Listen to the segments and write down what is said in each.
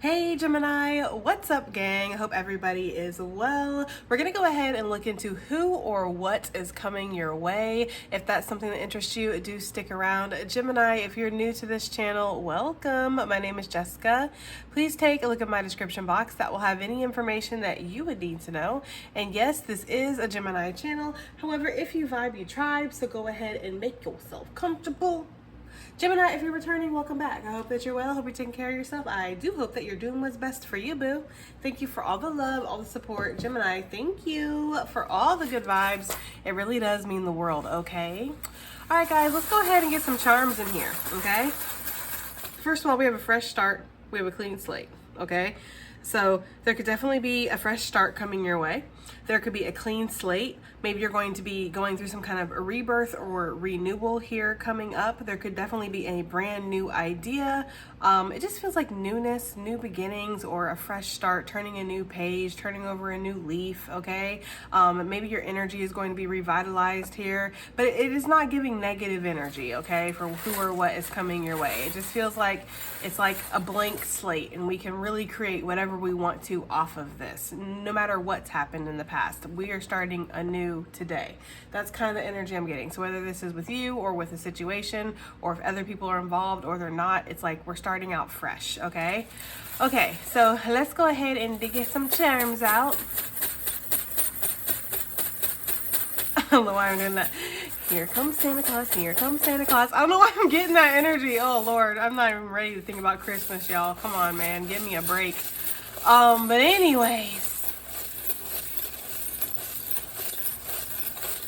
Hey Gemini, what's up gang? I hope everybody is well. We're gonna go ahead and look into who or what is coming your way. If that's something that interests you, do stick around. Gemini, if you're new to this channel, welcome. My name is Jessica. Please take a look at my description box. That will have any information that you would need to know. And yes, this is a Gemini channel. However, if you vibe, you tribe, so go ahead and make yourself comfortable. Gemini, if you're returning, welcome back. I hope that you're well. I hope you're taking care of yourself. I do hope that you're doing what's best for you, boo. Thank you for all the love, all the support. Gemini, thank you for all the good vibes. It really does mean the world, okay? All right, guys, let's go ahead and get some charms in here, okay? First of all, we have a fresh start. We have a clean slate, okay? So there could definitely be a fresh start coming your way. There could be a clean slate. Maybe you're going to be going through some kind of a rebirth or renewal here coming up. There could definitely be a brand new idea. It just feels like newness, new beginnings, or a fresh start, turning a new page, turning over a new leaf, okay? Maybe your energy is going to be revitalized here, but it is not giving negative energy, okay, for who or what is coming your way. It just feels like it's like a blank slate, and we can really create whatever we want to off of this, no matter what's happened in the past. We are starting anew today. That's kind of the energy I'm getting. So whether this is with you or with a situation, or if other people are involved or they're not, it's like we're starting out fresh, okay? Okay, so let's go ahead and get some charms out. I don't know why I'm doing that. Here comes Santa Claus, here comes Santa Claus. I don't know why I'm getting that energy. Oh Lord, I'm not even ready to think about Christmas, y'all. Come on, man, give me a break. But anyways,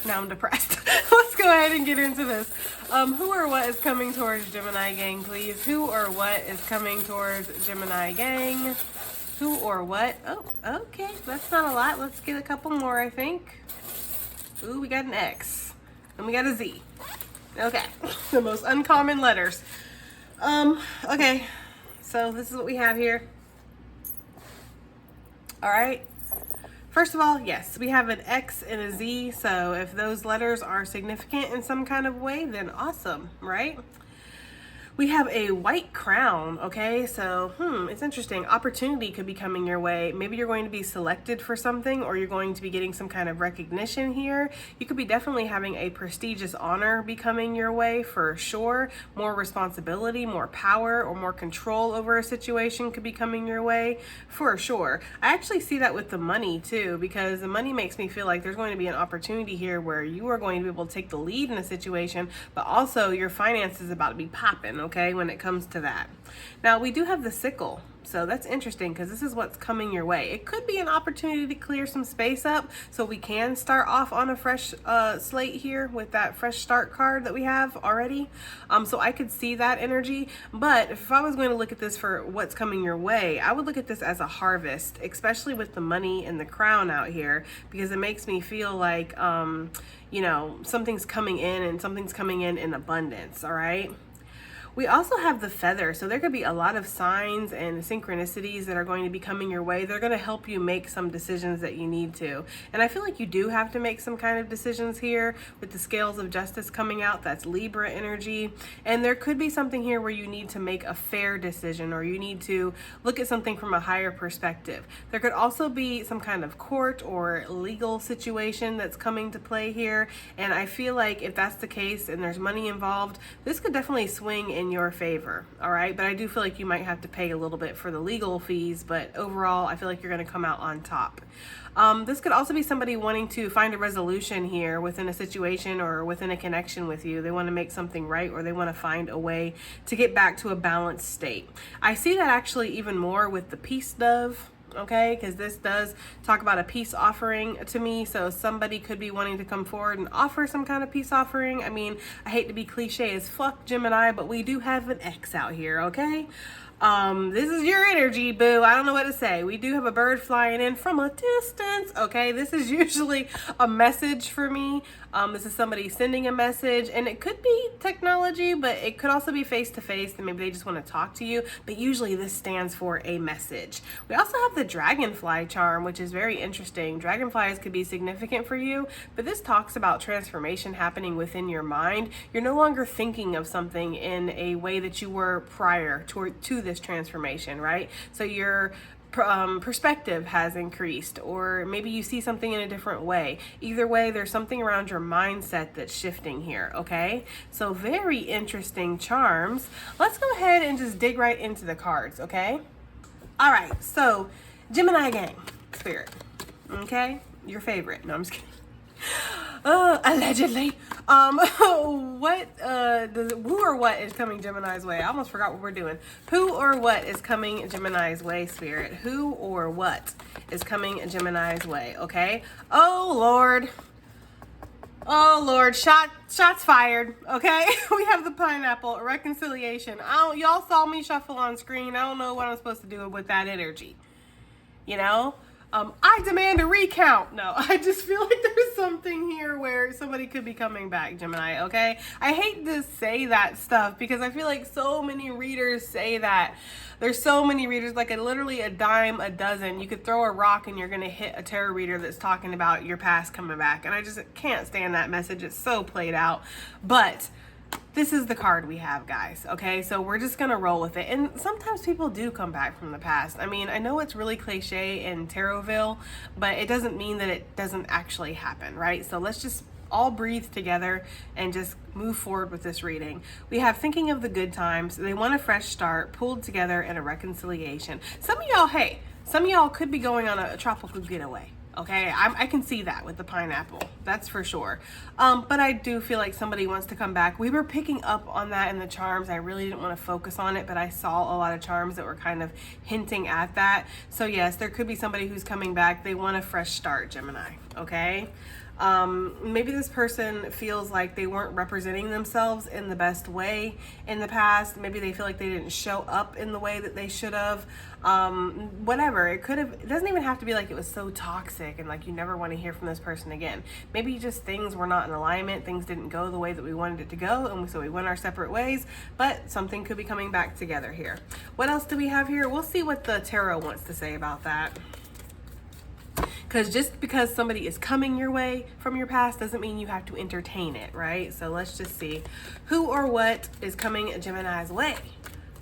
now I'm depressed. Let's go ahead and get into this. Who or what is coming towards Gemini gang, please? Who or what is coming towards Gemini gang? Who or what? Oh, okay, that's not a lot. Let's get a couple more, I think. Ooh, we got an X. And we got a Z. Okay, the most uncommon letters. Okay, so this is what we have here. All right. First of all, yes, we have an X and a Z, so if those letters are significant in some kind of way, then awesome, right? We have a white crown, okay? So, it's interesting. Opportunity could be coming your way. Maybe you're going to be selected for something, or you're going to be getting some kind of recognition here. You could be definitely having a prestigious honor be coming your way for sure. More responsibility, more power, or more control over a situation could be coming your way for sure. I actually see that with the money too, because the money makes me feel like there's going to be an opportunity here where you are going to be able to take the lead in a situation, but also your finances is about to be popping, okay, when it comes to that. Now we do have the sickle, so that's interesting because this is what's coming your way. It could be an opportunity to clear some space up, so we can start off on a fresh slate here with that fresh start card that we have already. So I could see that energy, but if I was going to look at this for what's coming your way, I would look at this as a harvest, especially with the money and the crown out here, because it makes me feel like you know, something's coming in, and something's coming in abundance. All right. We also have the feather, so there could be a lot of signs and synchronicities that are going to be coming your way. They're going to help you make some decisions that you need to. And I feel like you do have to make some kind of decisions here with the scales of justice coming out. That's Libra energy. And there could be something here where you need to make a fair decision, or you need to look at something from a higher perspective. There could also be some kind of court or legal situation that's coming to play here. And I feel like if that's the case and there's money involved, this could definitely swing in your favor. All right, but I do feel like you might have to pay a little bit for the legal fees, but overall I feel like you're going to come out on top. This could also be somebody wanting to find a resolution here within a situation or within a connection with you. They want to make something right, or they want to find a way to get back to a balanced state. I see that actually even more with the peace dove. Okay, because this does talk about a peace offering to me. So somebody could be wanting to come forward and offer some kind of peace offering. I mean, I hate to be cliche as fuck, Gemini, but we do have an X out here, okay? This is your energy, boo. I don't know what to say. We do have a bird flying in from a distance. Okay, this is usually a message for me. This is somebody sending a message, and it could be technology, but it could also be face to face, and maybe they just want to talk to you. But usually this stands for a message. We also have the dragonfly charm, which is very interesting. Dragonflies could be significant for you, but this talks about transformation happening within your mind. You're no longer thinking of something in a way that you were prior to this transformation, right? So your perspective has increased, or maybe you see something in a different way. Either way, there's something around your mindset that's shifting here, okay? So very interesting charms. Let's go ahead and just dig right into the cards, okay? All right, so Gemini gang, Spirit, okay? Your favorite. No, I'm just kidding. Allegedly. Who or what is coming Gemini's way? I almost forgot what we're doing. Who or what is coming Gemini's way, Spirit? Who or what is coming Gemini's way, okay? Oh, Lord. Oh, Lord. Shots fired, okay? We have the pineapple, a reconciliation. Y'all saw me shuffle on screen. I don't know what I'm supposed to do with that energy, you know? I demand a recount. No, I just feel like there's something here where somebody could be coming back, Gemini, okay? I hate to say that stuff because I feel like so many readers say that. There's so many readers, like literally a dime a dozen. You could throw a rock and you're going to hit a tarot reader that's talking about your past coming back. And I just can't stand that message. It's so played out. But this is the card we have, guys, okay? So we're just gonna roll with it. And sometimes people do come back from the past. I mean, I know it's really cliche in Tarotville, but it doesn't mean that it doesn't actually happen, right? So let's just all breathe together and just move forward with this reading. We have thinking of the good times. They want a fresh start, pulled together, and a reconciliation. Some of y'all could be going on a tropical getaway. Okay, I can see that with the pineapple. That's for sure. But I do feel like somebody wants to come back. We were picking up on that in the charms. I really didn't want to focus on it, but I saw a lot of charms that were kind of hinting at that. So yes, there could be somebody who's coming back. They want a fresh start, Gemini, okay? Maybe this person feels like they weren't representing themselves in the best way in the past. Maybe they feel like they didn't show up in the way that they should have. Whatever. It doesn't even have to be like it was so toxic and like you never want to hear from this person again. Maybe just things were not in alignment. Things didn't go the way that we wanted it to go. And so we went our separate ways, but something could be coming back together here. What else do we have here? We'll see what the tarot wants to say about that. Because just because somebody is coming your way from your past doesn't mean you have to entertain it, right? So let's just see who or what is coming Gemini's way.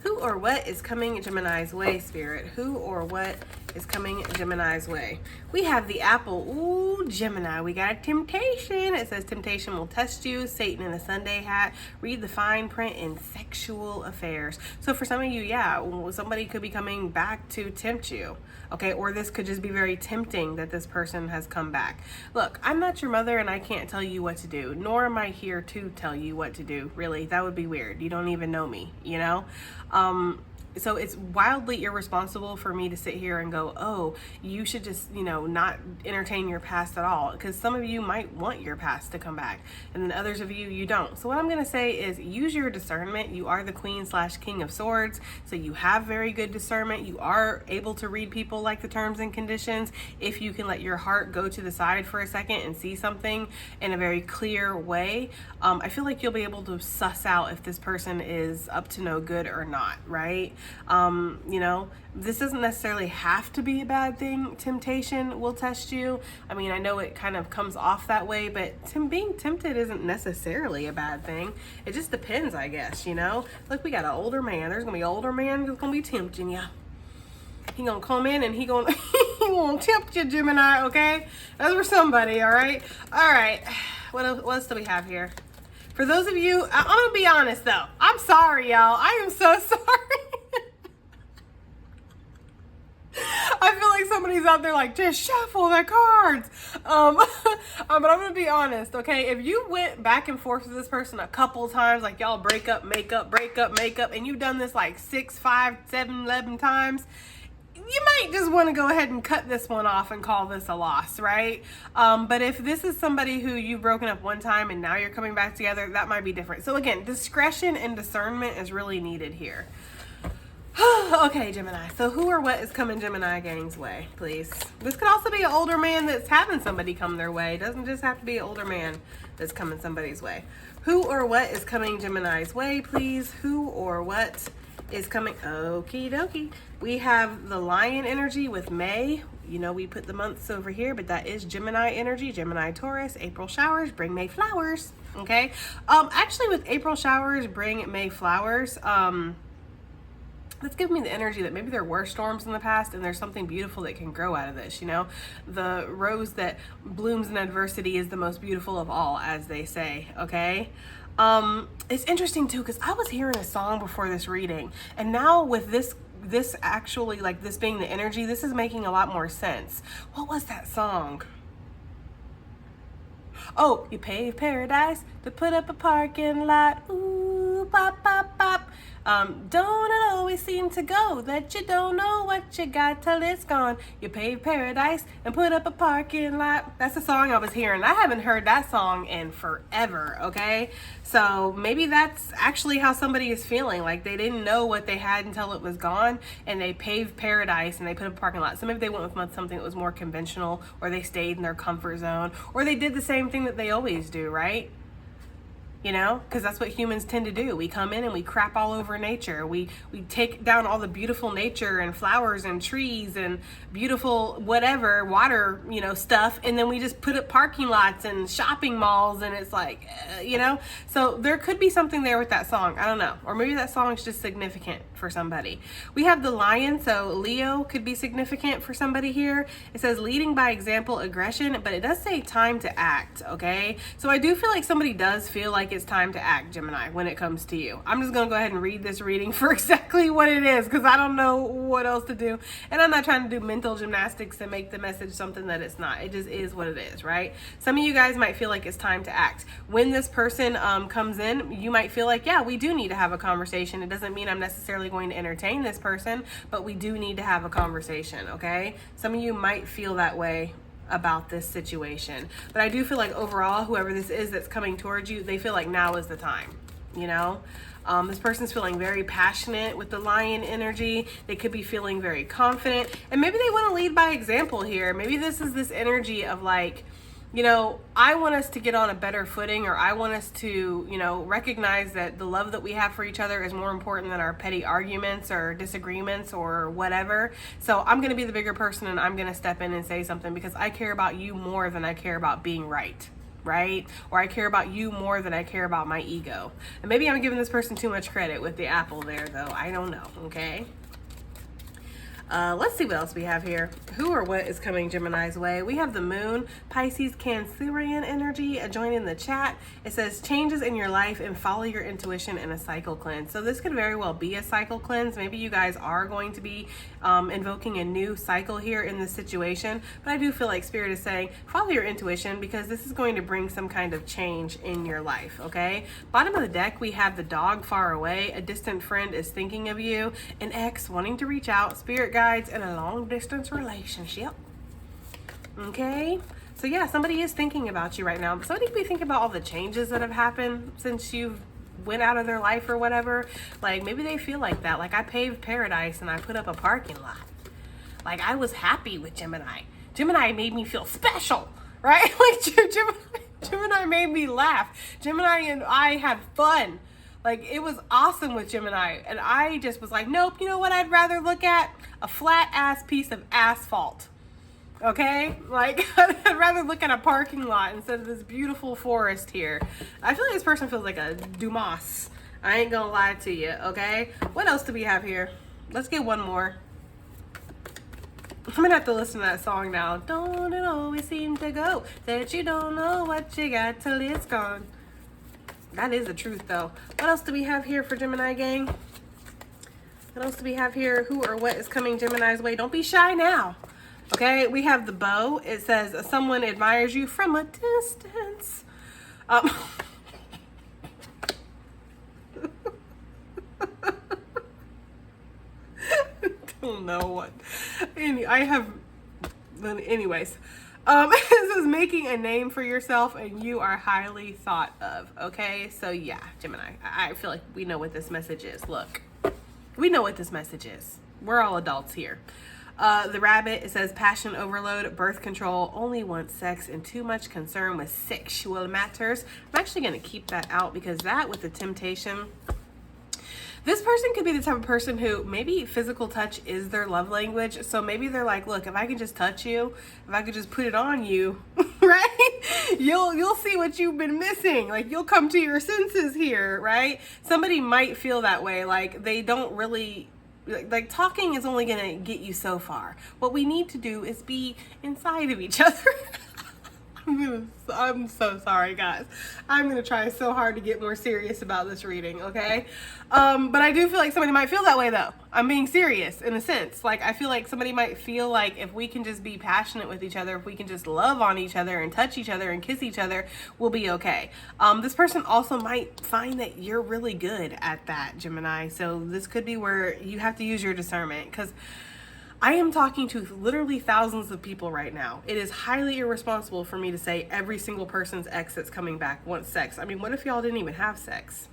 Who or what is coming Gemini's way, Spirit? Who or what is coming Gemini's way? We have the apple. Ooh, Gemini. We got a temptation. It says temptation will test you. Satan in a Sunday hat. Read the fine print in sexual affairs. So for some of you, yeah, somebody could be coming back to tempt you. Okay, or this could just be very tempting that this person has come back. Look, I'm not your mother and I can't tell you what to do, nor am I here to tell you what to do. Really, that would be weird. You don't even know me, you know? So it's wildly irresponsible for me to sit here and go, oh, you should just, not entertain your past at all. Because some of you might want your past to come back. And then others of you don't. So what I'm going to say is use your discernment. You are the Queen/King of Swords. So you have very good discernment. You are able to read people like the terms and conditions. If you can let your heart go to the side for a second and see something in a very clear way, I feel like you'll be able to suss out if this person is up to no good or not, right? This doesn't necessarily have to be a bad thing. Temptation will test you. I mean, I know it kind of comes off that way, but being tempted isn't necessarily a bad thing. It just depends, I guess, Look, we got an older man. There's going to be an older man who's going to be tempting you. He going to come in and he going to tempt you, Gemini, okay? That's for somebody, all right? All right. What else do we have here? For those of you, I'm going to be honest, though. I'm sorry, y'all. I am so sorry. I feel like somebody's out there like, just shuffle the cards. But I'm going to be honest, okay? If you went back and forth with this person a couple times, like y'all break up, make up, break up, make up, and you've done this like 6, 5, 7, 11 times, you might just want to go ahead and cut this one off and call this a loss, right? But if this is somebody who you've broken up one time and now you're coming back together, that might be different. So again, discretion and discernment is really needed here. Okay, Gemini. So who or what is coming Gemini gang's way, please? This could also be an older man that's having somebody come their way. It doesn't just have to be an older man that's coming somebody's way. Who or what is coming Gemini's way, please? Who or what is coming? Okie dokie. We have the lion energy with May. We put the months over here, but that is Gemini energy. Gemini, Taurus, April showers, bring May flowers. Okay. Actually with April showers, bring May flowers, That's giving me the energy that maybe there were storms in the past and there's something beautiful that can grow out of this, you know? The rose that blooms in adversity is the most beautiful of all, as they say, okay? It's interesting too, because I was hearing a song before this reading, and now with this actually, like, this being the energy, this is making a lot more sense. What was that song? Oh, you pave paradise to put up a parking lot. Ooh, pop, pop, pop. Don't it always seem to go that you don't know what you got till it's gone? You pave paradise and put up a parking lot. That's the song I was hearing. I haven't heard that song in forever, okay? So maybe that's actually how somebody is feeling. Like they didn't know what they had until it was gone, and they paved paradise and they put up a parking lot. So maybe they went with something that was more conventional, or they stayed in their comfort zone, or they did the same thing that they always do, right? You know, because that's what humans tend to do. We come in and we crap all over nature. We take down all the beautiful nature and flowers and trees and beautiful whatever water, you know, stuff, and then we just put up parking lots and shopping malls, and it's like, you know. So there could be something there with that song. I don't know, or maybe that song is just significant for somebody. We have the lion, so Leo could be significant for somebody here. It says leading by example, aggression, but it does say time to act. Okay, so I do feel like somebody does feel like it's time to act, Gemini, when it comes to you. I'm just gonna go ahead and read this reading for exactly what it is, because I don't know what else to do, and I'm not trying to do mental gymnastics to make the message something that it's not. It just is what it is, right? Some of you guys might feel like it's time to act. When this person comes in, you might feel like, yeah, we do need to have a conversation. It doesn't mean I'm necessarily going to entertain this person, but we do need to have a conversation, okay? Some of you might feel that way about this situation, but I do feel like overall, whoever this is that's coming towards you, they feel like now is the time, you know? This person's feeling very passionate with the lion energy. They could be feeling very confident, and maybe they want to lead by example here. Maybe this is this energy of like, you know, I want us to get on a better footing, or I want us to, you know, recognize that the love that we have for each other is more important than our petty arguments or disagreements or whatever. So I'm going to be the bigger person, and I'm going to step in and say something because I care about you more than I care about being right. Right? Or I care about you more than I care about my ego. And maybe I'm giving this person too much credit with the apple there, though. I don't know. Okay. Let's see what else we have here. Who or what is coming Gemini's way? We have the moon, Pisces, Cancerian energy joining the chat. It says changes in your life and follow your intuition in a cycle cleanse. So this could very well be a cycle cleanse. Maybe you guys are going to be invoking a new cycle here in this situation. But I do feel like Spirit is saying follow your intuition, because this is going to bring some kind of change in your life, okay? Bottom of the deck, we have the dog far away. A distant friend is thinking of you. An ex wanting to reach out. Spirit guides in a long distance relationship. Okay, so yeah, somebody is thinking about you right now. Somebody could be thinking about all the changes that have happened since you went out of their life or whatever. Like maybe they feel like that. Like I paved paradise and I put up a parking lot. Like I was happy with Gemini. Gemini made me feel special, right? Like Gemini made me laugh. Gemini and I had fun. Like, it was awesome with Gemini. And I just was like, nope, you know what I'd rather look at? A flat-ass piece of asphalt. Okay? Like, I'd rather look at a parking lot instead of this beautiful forest here. I feel like this person feels like a Dumas. I ain't gonna lie to you, okay? What else do we have here? Let's get one more. I'm gonna have to listen to that song now. Don't it always seem to go that you don't know what you got till it's gone. That is the truth, though. What else do we have here for Gemini gang? What else do we have here? Who or what is coming Gemini's way? Don't be shy now. Okay, we have the bow. It says someone admires you from a distance. Don't know what. Anyways. This is making a name for yourself, and you are highly thought of. Okay, so yeah, Gemini, I feel like we know what this message is. Look, we know what this message is. We're all adults here. The rabbit, it says passion overload, birth control, only wants sex, and too much concern with sexual matters. I'm actually going to keep that out, because that with the temptation, this person could be the type of person who maybe physical touch is their love language. So maybe they're like, look, if I can just touch you, if I could just put it on you, right? You'll see what you've been missing. Like you'll come to your senses here, right? Somebody might feel that way. Like they don't really Like talking is only going to get you so far. What we need to do is be inside of each other. I'm so sorry, guys. I'm gonna try so hard to get more serious about this reading, okay? But I do feel like somebody might feel that way, though. I'm being serious in a sense. Like, I feel like somebody might feel like if we can just be passionate with each other, if we can just love on each other and touch each other and kiss each other, we'll be okay. This person also might find that you're really good at that, Gemini. So this could be where you have to use your discernment, because I am talking to literally thousands of people right now. It is highly irresponsible for me to say every single person's ex that's coming back wants sex. I mean, what if y'all didn't even have sex?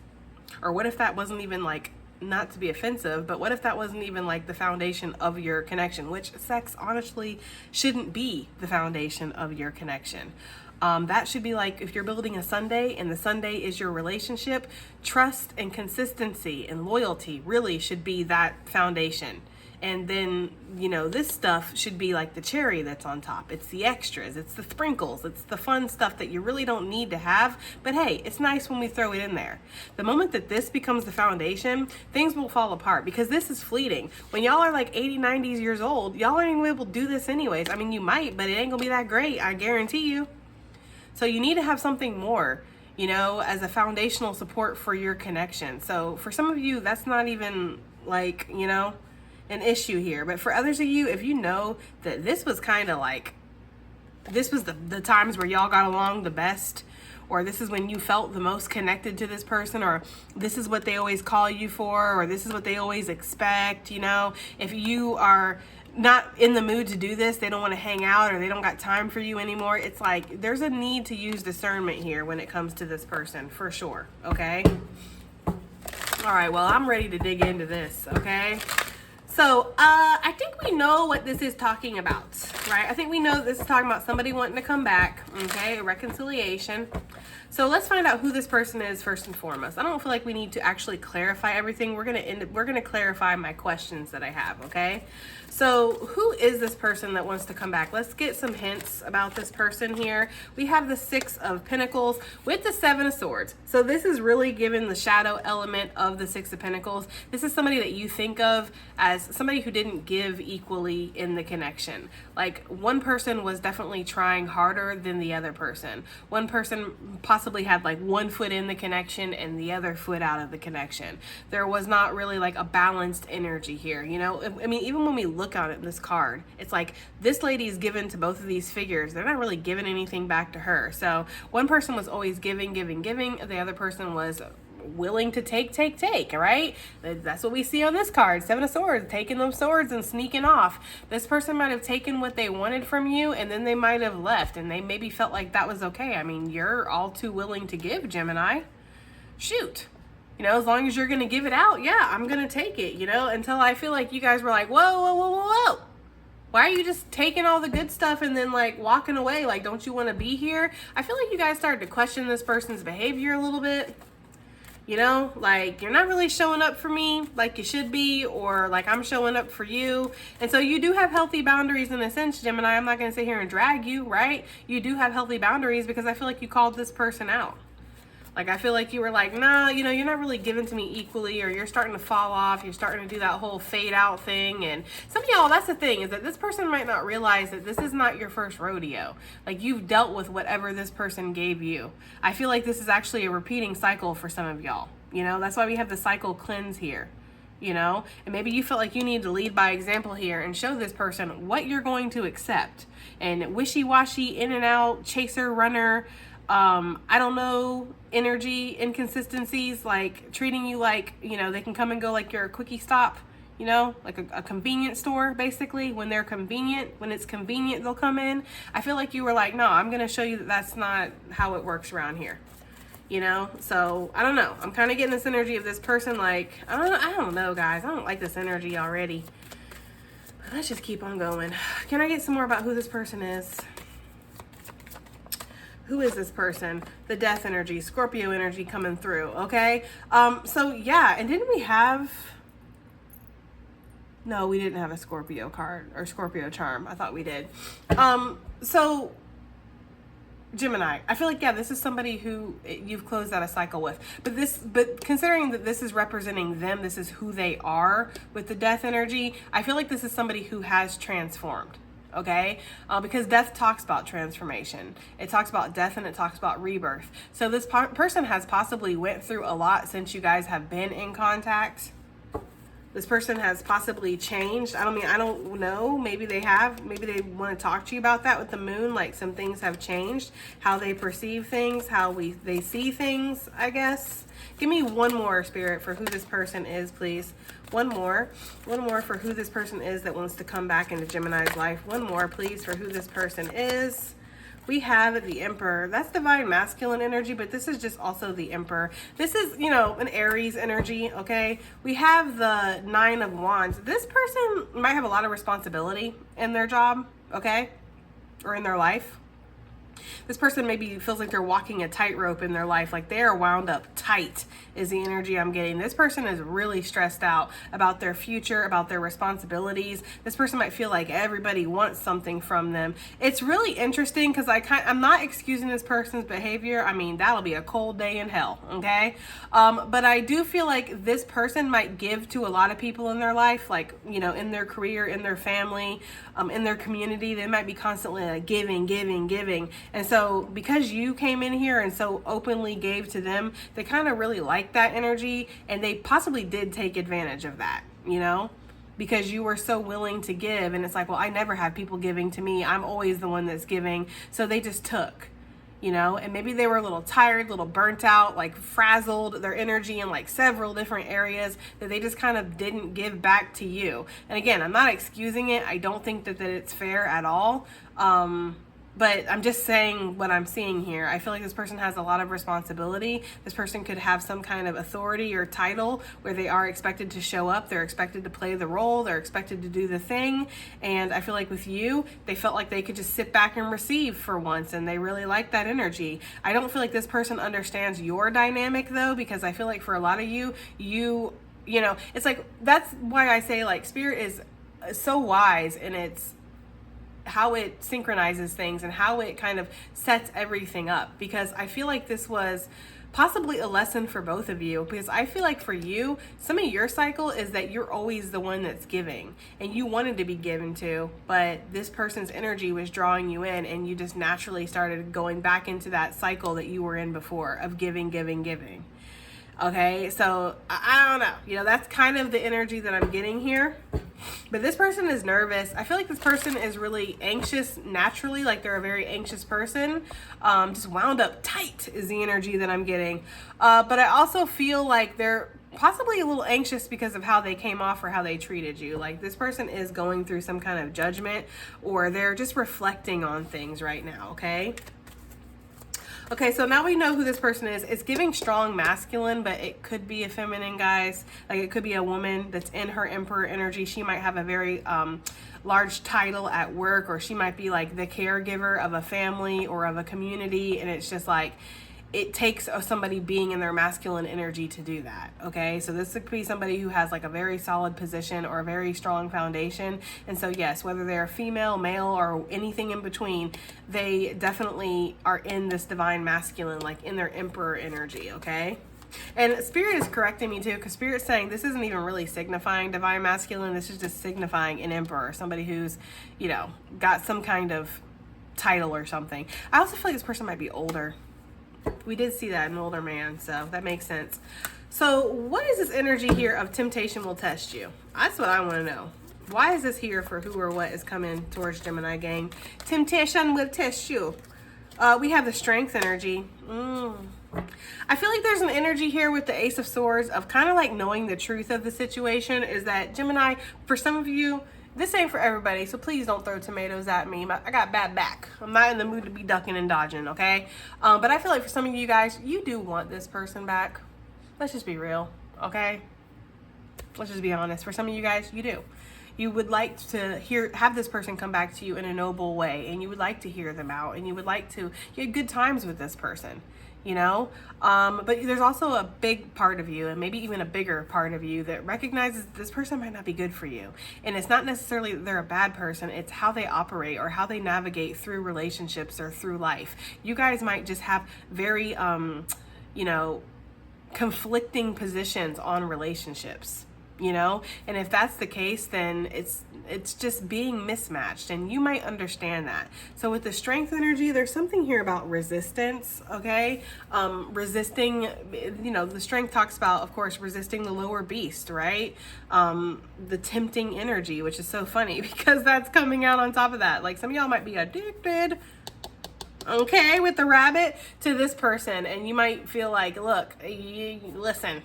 Or what if that wasn't even like, not to be offensive, but what if that wasn't even like the foundation of your connection? Which sex honestly shouldn't be the foundation of your connection. That should be like if you're building a sundae and the sundae is your relationship, trust and consistency and loyalty really should be that foundation. And then, you know, this stuff should be like the cherry that's on top. It's the extras, it's the sprinkles, it's the fun stuff that you really don't need to have. But hey, it's nice when we throw it in there. The moment that this becomes the foundation, things will fall apart because this is fleeting. When y'all are like 80, 90 years old, y'all aren't even able to do this anyways. I mean, you might, but it ain't gonna be that great, I guarantee you. So you need to have something more, you know, as a foundational support for your connection. So for some of you, that's not even like, you know, an issue here. But for others of you, if you know that this was kind of like, this was the times where y'all got along the best, or this is when you felt the most connected to this person, or this is what they always call you for, or this is what they always expect, you know, if you are not in the mood to do this, they don't want to hang out, or they don't got time for you anymore, it's like there's a need to use discernment here when it comes to this person, for sure. Okay. All right, well, I'm ready to dig into this. Okay. So I think we know what this is talking about, right? I think we know this is talking about somebody wanting to come back, okay, a reconciliation. So let's find out who this person is first and foremost. I don't feel like we need to actually clarify everything. We're gonna clarify my questions that I have, okay? So who is this person that wants to come back? Let's get some hints about this person here. We have the 6 of Pentacles with the 7 of Swords. So this is really given the shadow element of the 6 of Pentacles. This is somebody that you think of as somebody who didn't give equally in the connection. Like one person was definitely trying harder than the other person. One person possibly had like one foot in the connection and the other foot out of the connection. There was not really like a balanced energy here, you know? I mean, even when we look at it in this card, it's like this lady is given to both of these figures. They're not really giving anything back to her. So one person was always giving. The other person was willing to take, right? That's what we see on this card. 7 of Swords, taking those swords and sneaking off. This person might have taken what they wanted from you, and then they might have left, and they maybe felt like that was okay. I mean, you're all too willing to give, Gemini. Shoot. You know, as long as you're going to give it out, yeah, I'm going to take it, you know, until I feel like you guys were like, whoa. Why are you just taking all the good stuff and then like walking away? Like, don't you want to be here? I feel like you guys started to question this person's behavior a little bit. You know, like you're not really showing up for me like you should be, or like I'm showing up for you. And so you do have healthy boundaries in a sense, Gemini. I'm not going to sit here and drag you, right? You do have healthy boundaries because I feel like you called this person out. Like, I feel like you were like, nah, you know, you're not really giving to me equally, or you're starting to fall off. You're starting to do that whole fade out thing. And some of y'all, that's the thing, is that this person might not realize that this is not your first rodeo. Like, you've dealt with whatever this person gave you. I feel like this is actually a repeating cycle for some of y'all. You know, that's why we have the cycle cleanse here. You know, and maybe you felt like you need to lead by example here and show this person what you're going to accept. And wishy-washy, in and out, chaser, runner, I don't know, energy inconsistencies, like treating you like, you know, they can come and go like you're a quickie stop, you know, like a convenience store, basically. When they're convenient, when it's convenient, they'll come in. I feel like you were like, no, I'm going to show you that that's not how it works around here. You know, so I don't know. I'm kind of getting this energy of this person, like, I don't know, guys. I don't like this energy already. But let's just keep on going. Can I get some more about who this person is? Who is this person? The death energy, Scorpio energy coming through, okay? So yeah, and didn't we have... No, we didn't have a Scorpio card or Scorpio charm. I thought we did. So Gemini, I feel like, yeah, this is somebody who you've closed out a cycle with. But considering that this is representing them, this is who they are with the death energy, I feel like this is somebody who has transformed. Okay, because death talks about transformation. It talks about death and it talks about rebirth. So this person has possibly went through a lot since you guys have been in contact. This person has possibly changed. I don't know. Maybe they have. Maybe they want to talk to you about that with the moon. Like some things have changed. How they perceive things. How they see things, I guess. Give me one more, Spirit, for who this person is, please. One more. One more for who this person is that wants to come back into Gemini's life. One more, please, for who this person is. We have the Emperor. That's divine masculine energy, but this is just also the Emperor. This is, you know, an Aries energy, okay? We have the Nine of Wands. This person might have a lot of responsibility in their job, okay? Or in their life. This person maybe feels like they're walking a tightrope in their life, like they are wound up tight is the energy I'm getting. This person is really stressed out about their future, about their responsibilities. This person might feel like everybody wants something from them. It's really interesting because I'm not excusing this person's behavior. I mean, that'll be a cold day in hell, okay? But I do feel like this person might give to a lot of people in their life, like, you know, in their career, in their family, in their community. They might be constantly like giving. And so because you came in here and so openly gave to them, they kind of really like that energy, and they possibly did take advantage of that, you know, because you were so willing to give. And it's like, well, I never have people giving to me. I'm always the one that's giving. So they just took, you know, and maybe they were a little tired, a little burnt out, like frazzled their energy in like several different areas that they just kind of didn't give back to you. And again, I'm not excusing it. I don't think that it's fair at all. But I'm just saying what I'm seeing here. I feel like this person has a lot of responsibility. This person could have some kind of authority or title where they are expected to show up. They're expected to play the role. They're expected to do the thing. And I feel like with you, they felt like they could just sit back and receive for once. And they really like that energy. I don't feel like this person understands your dynamic though, because I feel like for a lot of you know, it's like, that's why I say like Spirit is so wise, and it's how it synchronizes things and how it kind of sets everything up, because I feel like this was possibly a lesson for both of you, because I feel like for you, some of your cycle is that you're always the one that's giving and you wanted to be given to, but this person's energy was drawing you in and you just naturally started going back into that cycle that you were in before of giving. Okay, so I don't know, you know, that's kind of the energy that I'm getting here. But this person is nervous. I feel like this person is really anxious naturally, like they're a very anxious person. Just wound up tight is the energy that I'm getting. But I also feel like they're possibly a little anxious because of how they came off or how they treated you. Like this person is going through some kind of judgment, or they're just reflecting on things right now, okay? Okay, so now we know who this person is. It's giving strong masculine, but it could be a feminine, guys. Like it could be a woman that's in her Emperor energy. She might have a very large title at work, or she might be like the caregiver of a family or of a community. And it's just like, it takes somebody being in their masculine energy to do that, okay? So this could be somebody who has like a very solid position or a very strong foundation. And so yes, whether they're female, male, or anything in between, they definitely are in this divine masculine, like in their Emperor energy, okay? And Spirit is correcting me too, because Spirit's saying this isn't even really signifying divine masculine. This is just signifying an Emperor, somebody who's, you know, got some kind of title or something. I also feel like this person might be older. We did see that in an older man, so that makes sense. So what is this energy here of temptation will test you? That's what I want to know. Why is this here for who or what is coming towards Gemini gang? Temptation will test you. We have the strength energy. I feel like there's an energy here with the Ace of Swords of kind of like knowing the truth of the situation, is that Gemini, for some of you, this ain't for everybody, so please don't throw tomatoes at me. I got bad back. I'm not in the mood to be ducking and dodging, okay? But I feel like for some of you guys, you do want this person back. Let's just be real, okay? Let's just be honest. For some of you guys, you do. You would like to have this person come back to you in a noble way, and you would like to hear them out, and you would like to, you had good times with this person. you know? But there's also a big part of you, and maybe even a bigger part of you, that recognizes this person might not be good for you. And it's not necessarily that they're a bad person, it's how they operate or how they navigate through relationships or through life. You guys might just have very, you know, conflicting positions on relationships, you know? And if that's the case, then it's just being mismatched, and you might understand that. So with the Strength energy, there's something here about resistance, okay? Resisting, you know, the Strength talks about, of course, resisting the lower beast, right? The tempting energy, which is so funny because that's coming out on top of that. Like, some of y'all might be addicted, okay, with the rabbit to this person, and you might feel like, look, listen,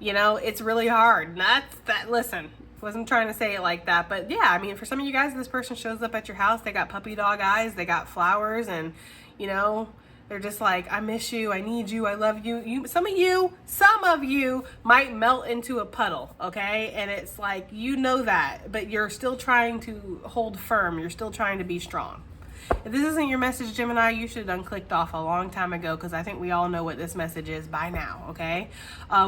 you know, it's really hard. Listen, wasn't trying to say it like that, but yeah, I mean, for some of you guys, this person shows up at your house, they got puppy dog eyes, they got flowers, and, you know, they're just like, I miss you, I need you, I love you. Some of you might melt into a puddle, okay? And it's like, you know that, but you're still trying to hold firm, you're still trying to be strong. If this isn't your message, Gemini, you should have clicked off a long time ago, because I think we all know what this message is by now, okay?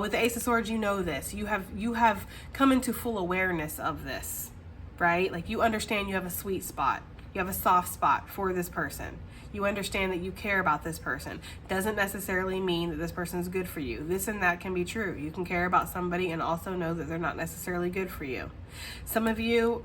With the Ace of Swords, you know this. You have come into full awareness of this, right? Like, you understand you have a sweet spot. You have a soft spot for this person. You understand that you care about this person. Doesn't necessarily mean that this person is good for you. This and that can be true. You can care about somebody and also know that they're not necessarily good for you. Some of you,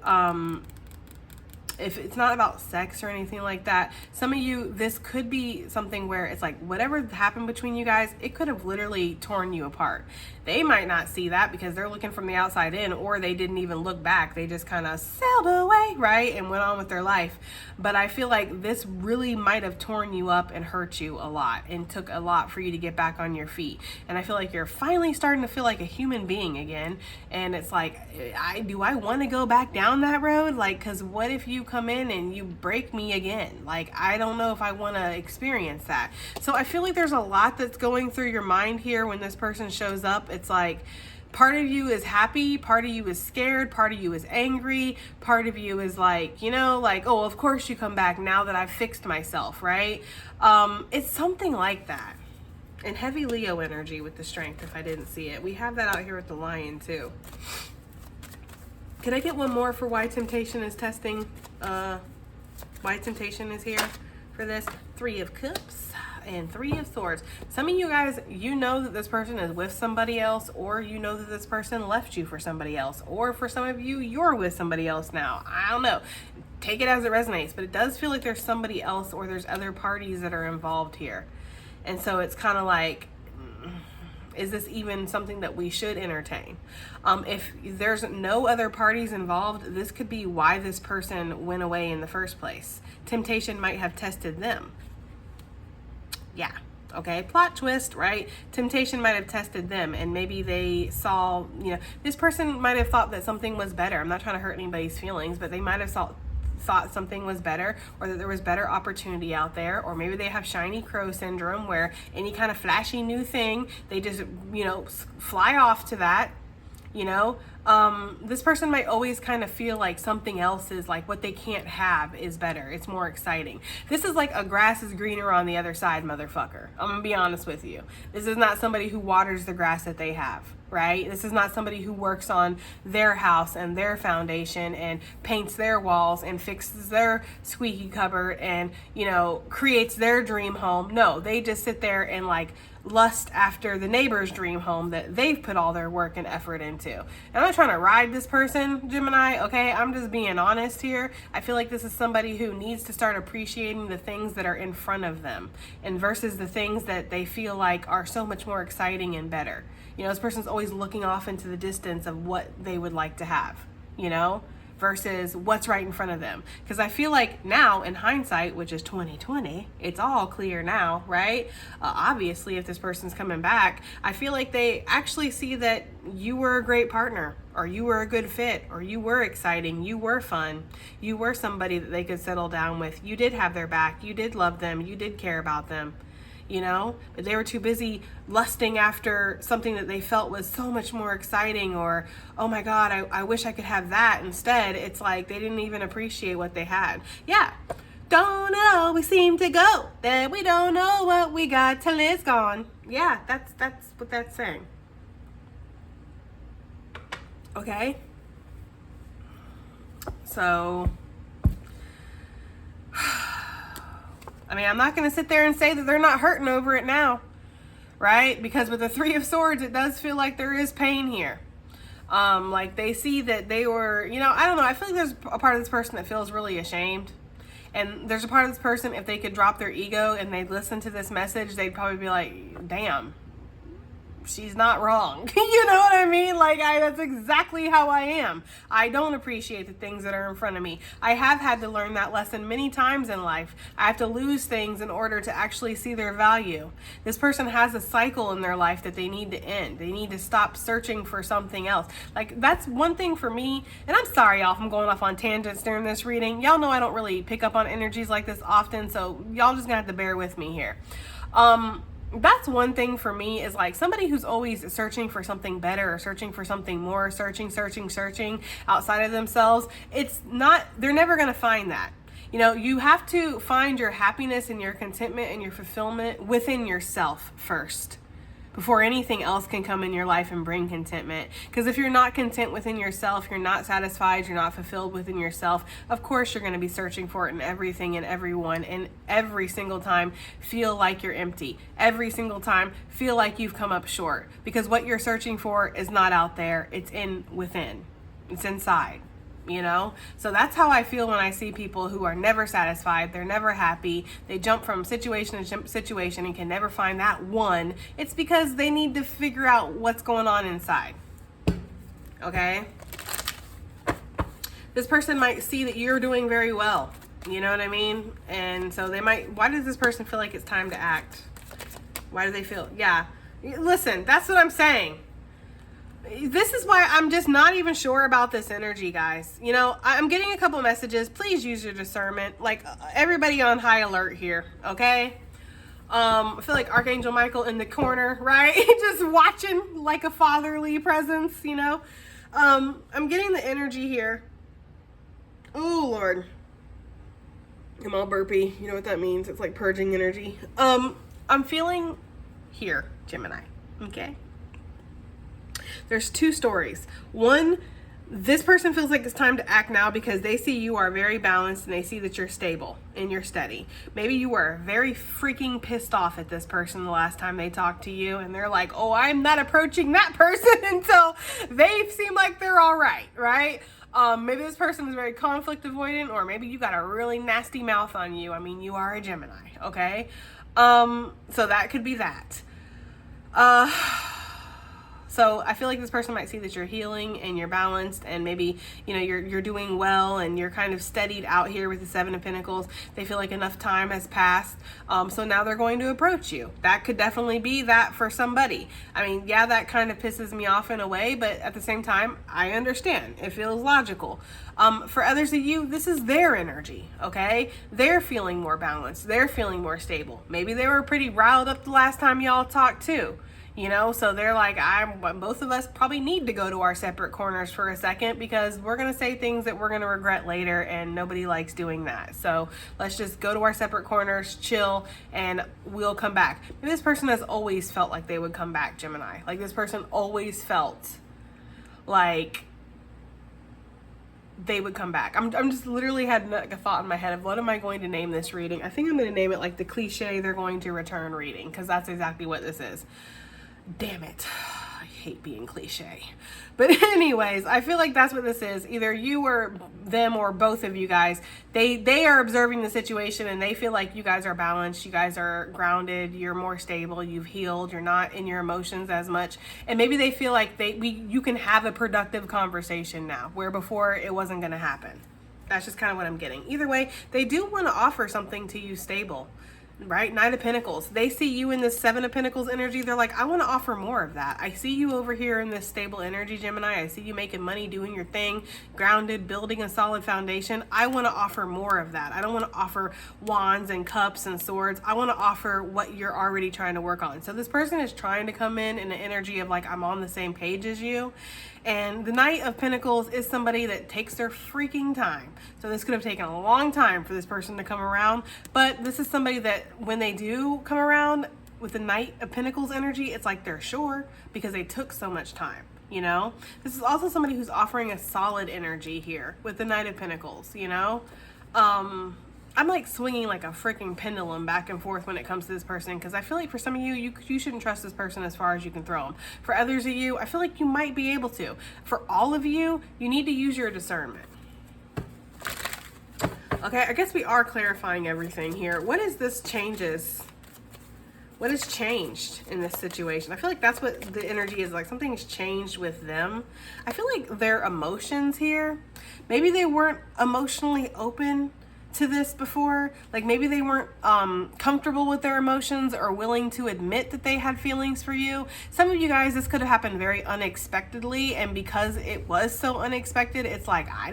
if it's not about sex or anything like that, some of you, this could be something where it's like, whatever happened between you guys, it could have literally torn you apart. They might not see that because they're looking from the outside in, or they didn't even look back. They just kind of sailed away, right? And went on with their life. But I feel like this really might have torn you up and hurt you a lot, and took a lot for you to get back on your feet. And I feel like you're finally starting to feel like a human being again. And it's like, do I want to go back down that road? Like, because what if you come in and you break me again? Like, I don't know if I want to experience that. So I feel like there's a lot that's going through your mind here when this person shows up. It's like, part of you is happy, part of you is scared, part of you is angry, part of you is like, you know, like, oh, of course you come back now that I've fixed myself, right? It's something like that. And heavy Leo energy with the Strength, if I didn't see it. We have that out here with the Lion too. Can I get one more for why temptation is testing? Why temptation is here for this? 3 of Cups and 3 of Swords. Some of you guys, you know that this person is with somebody else, or you know that this person left you for somebody else, or for some of you, you're with somebody else now. I don't know. Take it as it resonates, but it does feel like there's somebody else, or there's other parties that are involved here. And so it's kind of like, is this even something that we should entertain? If there's no other parties involved, this could be why this person went away in the first place. Temptation might have tested them. Yeah, okay, plot twist, right? Temptation might have tested them, and maybe they saw, you know, this person might have thought that something was better. I'm not trying to hurt anybody's feelings, but they might have thought something was better, or that there was better opportunity out there, or maybe they have shiny crow syndrome, where any kind of flashy new thing, they just, you know, fly off to that, you know. This person might always kind of feel like something else is, like, what they can't have is better. It's more exciting. This is like a grass is greener on the other side, motherfucker. I'm gonna be honest with you. This is not somebody who waters the grass that they have, right? This is not somebody who works on their house and their foundation and paints their walls and fixes their squeaky cupboard and, you know, creates their dream home. No, they just sit there and, like, lust after the neighbor's dream home that they've put all their work and effort into. And I'm not trying to ride this person, Gemini, okay? I'm just being honest here. I feel like this is somebody who needs to start appreciating the things that are in front of them, and versus the things that they feel like are so much more exciting and better. You know, this person's always looking off into the distance of what they would like to have, you know, versus what's right in front of them. Because I feel like now, in hindsight, which is 2020, it's all clear now, right? Obviously, if this person's coming back, I feel like they actually see that you were a great partner, or you were a good fit, or you were exciting, you were fun, you were somebody that they could settle down with. You did have their back, you did love them, you did care about them. You know, but they were too busy lusting after something that they felt was so much more exciting, or, oh my God, I wish I could have that. Instead, it's like they didn't even appreciate what they had. Yeah, don't it always seem to go that we don't know what we got till it's gone? Yeah, that's what that's saying. Okay? So, I mean, I'm not going to sit there and say that they're not hurting over it now, right? Because with the Three of Swords, it does feel like there is pain here. Like they see that they were, you know, I don't know. I feel like there's a part of this person that feels really ashamed. And there's a part of this person, if they could drop their ego and they'd listen to this message, they'd probably be like, damn, she's not wrong. You know what I mean? Like, that's exactly how I am. I don't appreciate the things that are in front of me. I have had to learn that lesson many times in life. I have to lose things in order to actually see their value. This person has a cycle in their life that they need to end. They need to stop searching for something else. Like, that's one thing for me. And I'm sorry, y'all, if I'm going off on tangents during this reading. Y'all know I don't really pick up on energies like this often, so y'all just gonna have to bear with me here. That's one thing for me, is like somebody who's always searching for something better or searching for something more, searching outside of themselves. They're never going to find that. You know, you have to find your happiness and your contentment and your fulfillment within yourself first, before anything else can come in your life and bring contentment. Because if you're not content within yourself, you're not satisfied, you're not fulfilled within yourself, of course you're going to be searching for it in everything and everyone, and every single time feel like you're empty. Every single time feel like you've come up short, because what you're searching for is not out there, it's within. It's inside. You know, so that's how I feel when I see people who are never satisfied. They're never happy. They jump from situation to situation and can never find that one. It's because they need to figure out what's going on inside. Okay? This person might see that you're doing very well. You know what I mean? And so they might, why does this person feel like it's time to act? Why do they feel, yeah. Listen, that's what I'm saying. This is why I'm just not even sure about this energy, guys. You know, I'm getting a couple messages. Please use your discernment. Like, everybody on high alert here, okay? I feel like Archangel Michael in the corner, right? Just watching like a fatherly presence, you know? I'm getting the energy here. Oh, Lord. I'm all burpy. You know what that means? It's like purging energy. I'm feeling here, Gemini, okay? There's two stories. One, this person feels like it's time to act now because they see you are very balanced and they see that you're stable and you're steady. Maybe you were very freaking pissed off at this person the last time they talked to you, and they're like, oh, I'm not approaching that person until they seem like they're all right, right? Maybe this person is very conflict avoidant, or maybe you got a really nasty mouth on you. I mean, you are a Gemini, okay? So that could be that. So I feel like this person might see that you're healing and you're balanced, and maybe, you know, you're doing well and you're kind of steadied out here with the Seven of Pentacles. They feel like enough time has passed. So now they're going to approach you. That could definitely be that for somebody. I mean, yeah, that kind of pisses me off in a way, but at the same time, I understand. It feels logical. For others of you, this is their energy, okay? They're feeling more balanced. They're feeling more stable. Maybe they were pretty riled up the last time y'all talked too. You know, so they're like, both of us probably need to go to our separate corners for a second, because we're going to say things that we're going to regret later, and nobody likes doing that. So let's just go to our separate corners, chill, and we'll come back. And this person has always felt like they would come back, Gemini. Like, this person always felt like they would come back. I'm just literally had like a thought in my head of, what am I going to name this reading? I think I'm going to name it like the cliche they're going to return reading, because that's exactly what this is. Damn it. I hate being cliche. But anyways, I feel like that's what this is. Either you or them, or both of you guys, they are observing the situation and they feel like you guys are balanced, you guys are grounded, you're more stable, you've healed, you're not in your emotions as much. And maybe they feel like you can have a productive conversation now, where before it wasn't going to happen. That's just kind of what I'm getting. Either way, they do want to offer something to you stable. right? Knight of Pentacles. They see you in this Seven of Pentacles energy. They're like, I want to offer more of that. I see you over here in this stable energy, Gemini. I see you making money, doing your thing, grounded, building a solid foundation. I want to offer more of that. I don't want to offer wands and cups and swords. I want to offer what you're already trying to work on. So this person is trying to come in an energy of like, I'm on the same page as you. And the Knight of Pentacles is somebody that takes their freaking time. So this could have taken a long time for this person to come around. But this is somebody that when they do come around with the Knight of Pentacles energy, it's like they're sure because they took so much time, you know? This is also somebody who's offering a solid energy here with the Knight of Pentacles, you know? I'm like swinging like a freaking pendulum back and forth when it comes to this person, because I feel like for some of you, you shouldn't trust this person as far as you can throw them. For others of you, I feel like you might be able to. For all of you, you need to use your discernment. Okay, I guess we are clarifying everything here. What is this changes? What has changed in this situation? I feel like that's what the energy is like. Something's changed with them. I feel like their emotions here, maybe they weren't emotionally open to this before. Like maybe they weren't comfortable with their emotions or willing to admit that they had feelings for you. Some of you guys, this could have happened very unexpectedly, and because it was so unexpected, it's like I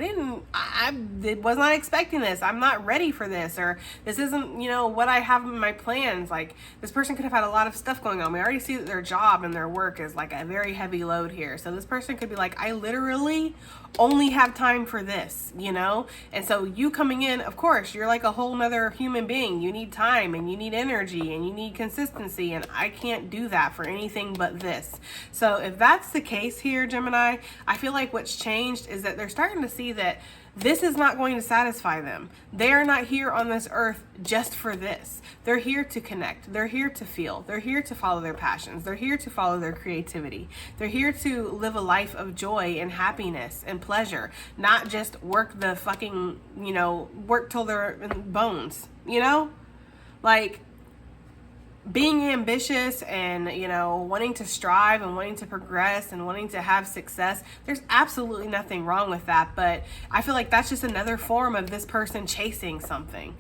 was not expecting this. I'm not ready for this, or this isn't, you know, what I have in my plans. Like this person could have had a lot of stuff going on. We already see that their job and their work is like a very heavy load here. So this person could be like, I literally only have time for this, you know? And so you coming in, of course, you're like a whole nother human being. You need time and you need energy and you need consistency, and I can't do that for anything but this. So if that's the case here, Gemini, I feel like what's changed is that they're starting to see that this is not going to satisfy them. They are not here on this earth just for this. They're here to connect. They're here to feel. They're here to follow their passions. They're here to follow their creativity. They're here to live a life of joy and happiness and pleasure, not just work the fucking, you know, work till they're in bones, you know? Like, being ambitious and, you know, wanting to strive and wanting to progress and wanting to have success, there's absolutely nothing wrong with that. But I feel like that's just another form of this person chasing something,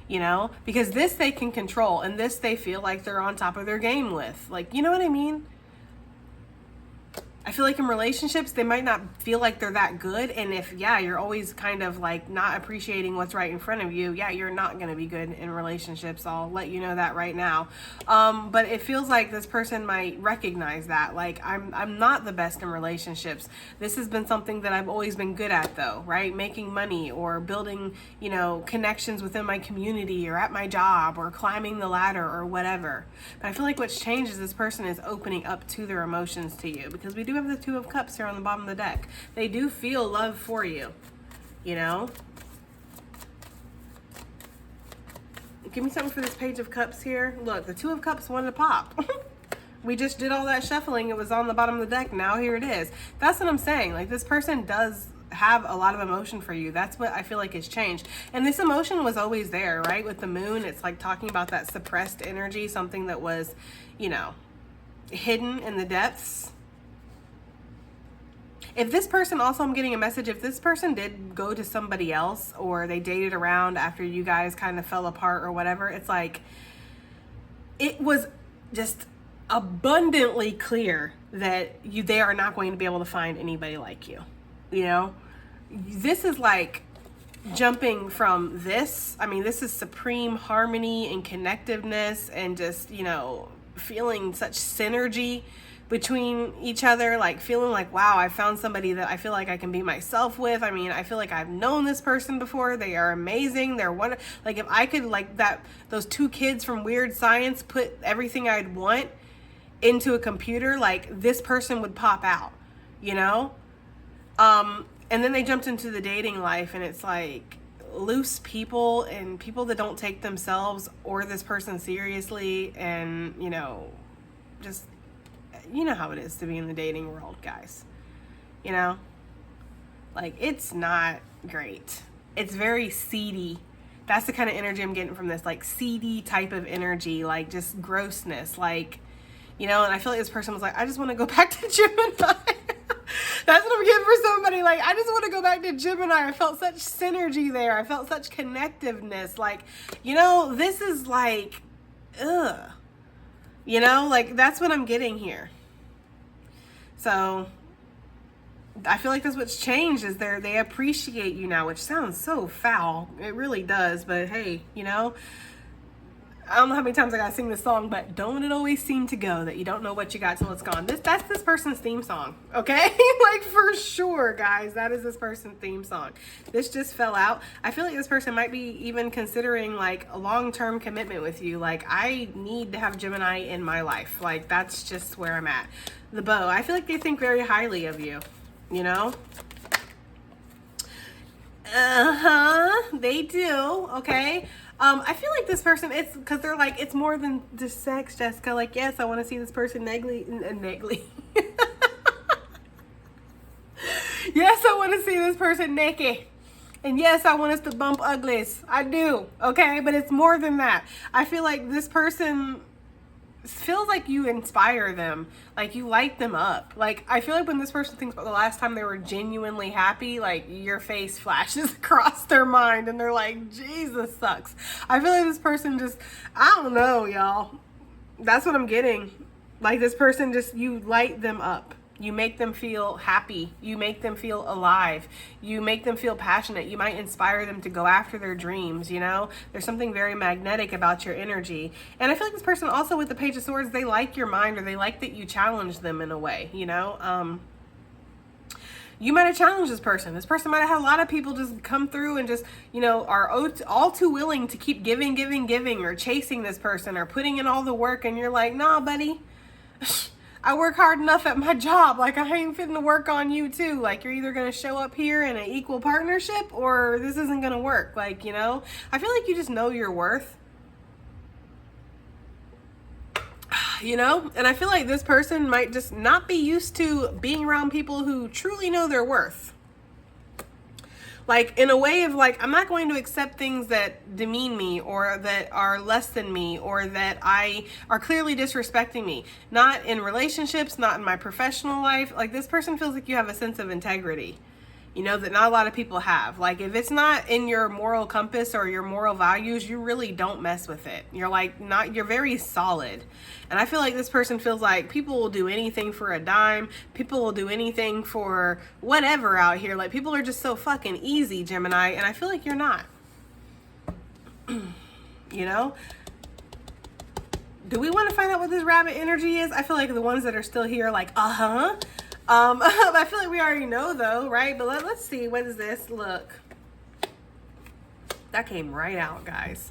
you know, because this they can control and this they feel like they're on top of their game with. Like, you know what I mean? I feel like in relationships, they might not feel like they're that good. And if, yeah, you're always kind of like not appreciating what's right in front of you, yeah, you're not going to be good in relationships. I'll let you know that right now. But it feels like this person might recognize that. Like, I'm not the best in relationships. This has been something that I've always been good at, though, right? Making money or building, you know, connections within my community or at my job or climbing the ladder or whatever. But I feel like what's changed is this person is opening up to their emotions to you, because we do have the Two of Cups here on the bottom of the deck. They do feel love for you, you know? Give me something for this Page of Cups here. Look, the Two of Cups wanted to pop. We just did all that shuffling. It was on the bottom of the deck. Now here it is. That's what I'm saying. Like, this person does have a lot of emotion for you. That's what I feel like has changed. And this emotion was always there, right? With the moon, it's like talking about that suppressed energy, something that was, you know, hidden in the depths. If this person, also I'm getting a message, if this person did go to somebody else or they dated around after you guys kind of fell apart or whatever, it's like, it was just abundantly clear that they are not going to be able to find anybody like you, you know? This is like jumping from this. I mean, this is supreme harmony and connectiveness and just, you know, feeling such synergy between each other, like feeling like, wow, I found somebody that I feel like I can be myself with. I mean, I feel like I've known this person before. They are amazing. They're wonderful. Like, if I could, like those two kids from Weird Science, put everything I'd want into a computer, like, this person would pop out, you know? And then they jumped into the dating life, and it's like loose people and people that don't take themselves or this person seriously, and, you know, just, you know how it is to be in the dating world, guys. You know? Like, it's not great. It's very seedy. That's the kind of energy I'm getting from this. Like, seedy type of energy. Like, just grossness. Like, you know, and I feel like this person was like, I just want to go back to Gemini. That's what I'm getting for somebody. Like, I just want to go back to Gemini. I felt such synergy there. I felt such connectiveness. Like, you know, this is like ugh. You know, like that's what I'm getting here. So I feel like that's what's changed is they appreciate you now, which sounds so foul. It really does. But hey, you know, I don't know how many times I gotta sing this song, but don't it always seem to go that you don't know what you got till it's gone. That's this person's theme song, okay? Like for sure, guys, that is this person's theme song. This just fell out. I feel like this person might be even considering like a long-term commitment with you. Like I need to have Gemini in my life. Like that's just where I'm at. The Bow. I feel like they think very highly of you, you know? They do, okay? I feel like this person, it's because they're like, it's more than just sex, Jessica. Like, yes, I want to see this person negly. Yes, I want to see this person naked. And yes, I want us to bump uglies. I do, okay? But it's more than that. I feel like this person feels like you inspire them, like you light them up. Like I feel like when this person thinks about the last time they were genuinely happy, like your face flashes across their mind and they're like, Jesus sucks. I feel like this person just, I don't know, y'all, that's what I'm getting. Like this person just, you light them up. You make them feel happy. You make them feel alive. You make them feel passionate. You might inspire them to go after their dreams, you know? There's something very magnetic about your energy. And I feel like this person also with the Page of Swords, they like your mind or they like that you challenge them in a way, you know? You might have challenged this person. This person might have had a lot of people just come through and just, you know, are all too willing to keep giving, or chasing this person or putting in all the work. And you're like, nah, buddy. I work hard enough at my job. Like, I ain't fitting to work on you too. Like, you're either going to show up here in an equal partnership or this isn't going to work. Like, you know, I feel like you just know your worth. You know, and I feel like this person might just not be used to being around people who truly know their worth. Like in a way of like, I'm not going to accept things that demean me or that are less than me or that are clearly disrespecting me. Not in relationships, not in my professional life. Like this person feels like you have a sense of integrity, you know, that not a lot of people have. Like if it's not in your moral compass or your moral values, you really don't mess with it. You're like you're very solid. And I feel like this person feels like people will do anything for a dime. People will do anything for whatever out here. Like people are just so fucking easy, Gemini. And I feel like you're not. You know? Do we want to find out what this rabbit energy is? I feel like the ones that are still here are like, I feel like we already know though, right? But let's see. What is this? Look. That came right out, guys.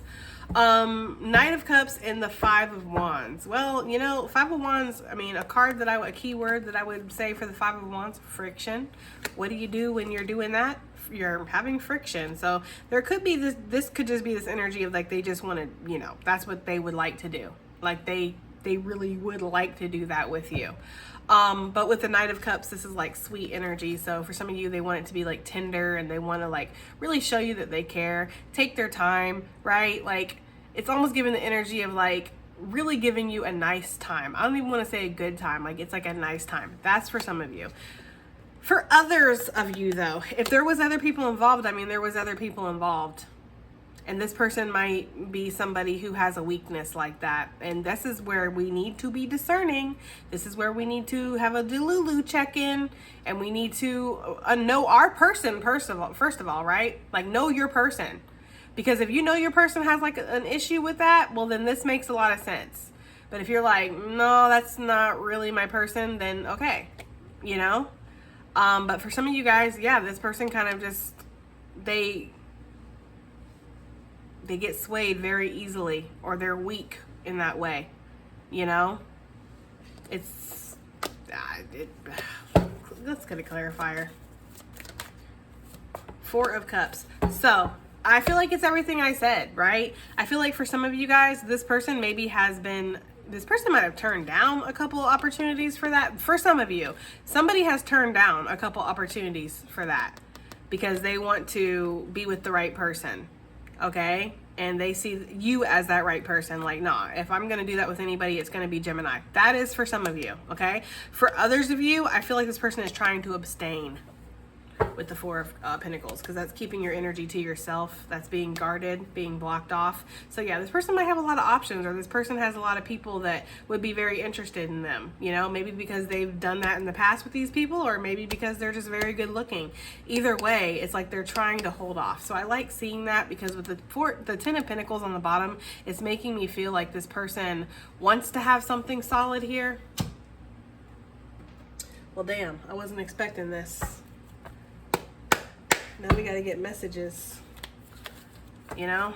Knight of Cups and the Five of Wands. Well, you know, Five of Wands, I mean, a keyword that I would say for the Five of Wands, friction. What do you do when you're doing that? You're having friction. So there could be this could just be this energy of like, they just want to, you know, that's what they would like to do. Like they really would like to do that with you. But with the Knight of Cups, this is like sweet energy. So for some of you, they want it to be like tender and they want to like really show you that they care, take their time, right? Like it's almost giving the energy of like really giving you a nice time. I don't even want to say a good time. Like it's like a nice time. That's for some of you. For others of you though, if there was other people involved, I mean, there was other people involved. And this person might be somebody who has a weakness like that. And this is where we need to be discerning. This is where we need to have a Delulu check-in. And we need to know our person, first of all, right? Like, know your person. Because if you know your person has, like, an issue with that, well, then this makes a lot of sense. But if you're like, no, that's not really my person, then okay. You know? But for some of you guys, yeah, this person kind of just, they get swayed very easily, or they're weak in that way, you know? Let's get a clarifier. Four of Cups. So I feel like it's everything I said, right? I feel like for some of you guys, this person might have turned down a couple opportunities for that. For some of you, somebody has turned down a couple opportunities for that because they want to be with the right person. Okay, and they see you as that right person. Like, nah, if I'm going to do that with anybody, it's going to be Gemini. That is for some of you, okay? For others of you, I feel like this person is trying to abstain. with the Four of Pentacles, because that's keeping your energy to yourself. That's being guarded, being blocked off. So yeah, this person might have a lot of options, or this person has a lot of people that would be very interested in them, you know, maybe because they've done that in the past with these people, or maybe because they're just very good looking. Either way, it's like they're trying to hold off. So I like seeing that, because with the Ten of Pentacles on the bottom, it's making me feel like this person wants to have something solid here. Well, damn, I wasn't expecting this. Now we got to get messages, you know?